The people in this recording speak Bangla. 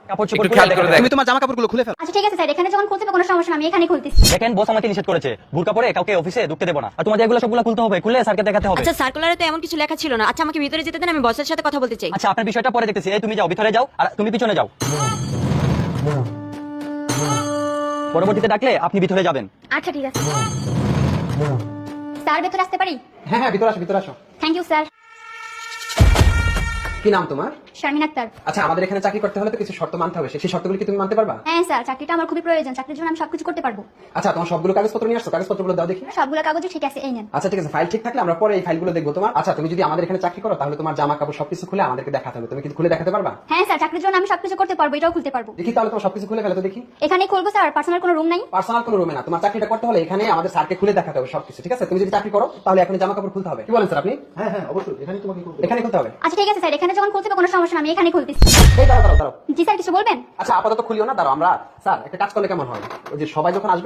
কাপড় চোপড় একটু খেয়াল করে দেখ। তুমি তোমার জামা কাপড়গুলো খুলে ফেলো। আচ্ছা ঠিক আছে স্যার, এখানে যখন খুলতে হবে কোনো সমস্যা না, আমি এখানে খুলতেছি। দেখেন বস আমাকে নিষেধ করেছে বুরকা পরে কাউকে অফিসে ঢুকতে দেব না, আর তোমাদের এগুলো সবগুলো খুলতে হবে, খুলে স্যারকে দেখাতে হবে। আচ্ছা সার্কুলারে তো এমন কিছু লেখা ছিল না। আচ্ছা আমাকে ভিতরে যেতে দেন, আমি বসের সাথে কথা বলতে চাই। আচ্ছা আপনার বিষয়টা পরে দেখতেছি। এই তুমি যাও, ভিতরে যাও, আর তুমি পিছনে যাও। পরবর্তীতে ডাকলে আপনি ভিতরে যাবেন। আচ্ছা ঠিক আছে স্যার, ভেতরে আসতে পারি? হ্যাঁ হ্যাঁ, ভিতরে আসো ভিতরে আসো। Thank you sir. কি নাম তোমার? শারমিন আক্তার। আচ্ছা, আমাদের এখানে চাকরি করতে হলে তো কিছু শর্ত মানতে হবে, সেই শর্তগুলো কি তুমি মানতে পারবা? হ্যাঁ স্যার, চাকরিটা আমার খুবই প্রয়োজন, চাকরির জন্য আমি সবকিছু করতে পারবো। আচ্ছা, তোমার সবগুলো কাগজপত্র নিয়ে আসছো, কাগজপত্রগুলো দাও দেখি। সবগুলো কাগজই ঠিক আছে, এই নেন। আচ্ছা ঠিক আছে, ফাইল ঠিক থাকলে আমরা পরে এই ফাইলগুলো দেখবো তোমার। আচ্ছা, তুমি যদি আমাদের এখানে চাকরি করো তাহলে তোমার জামা কাপড় সবকিছু খুলে আমাদেরকে দেখাতে হবে। তুমি কি খুলে দেখাতে পারবা? হ্যাঁ স্যার, চাকরির জন্য আমি সবকিছু করতে পারবো, এটাও খুলতে পারবো। দেখি তাহলে তোমার সবকিছু খুলে ফেলো তো দেখি। এখানেই খুলবো স্যার, পার্সোনাল কোনো রুম নাই? পার্সোনাল কোনো রুমে না, তোমার চাকরিটা করতে হলে এখানে আমাদের স্যারকে খুলে দেখাতে হবে সবকিছু, ঠিক আছে? তুমি যদি চাকরি করো তাহলে এখন জামা কাপড় খুলতে হবে। কি বলেন স্যার আপনি? হ্যাঁ হ্যাঁ অবশ্যই, এখানে তোমাকে করতে হবে। এখানে খুলতে হবে। আচ্ছা ঠিক আছে স্যার, এখানে যখন খুলতে হবে কোনো সমস্যা না, আমি এখানে খুলতেছি। এই দাঁড়াও দাঁড়াও দাঁড়াও। জি স্যার, কিছু বলবেন? আচ্ছা, আপাতত খুলিও না, দাঁড়াও। আমরা স্যার একটা কাজ করলে কেমন হয়, ওই যে সবাই যখন আসবে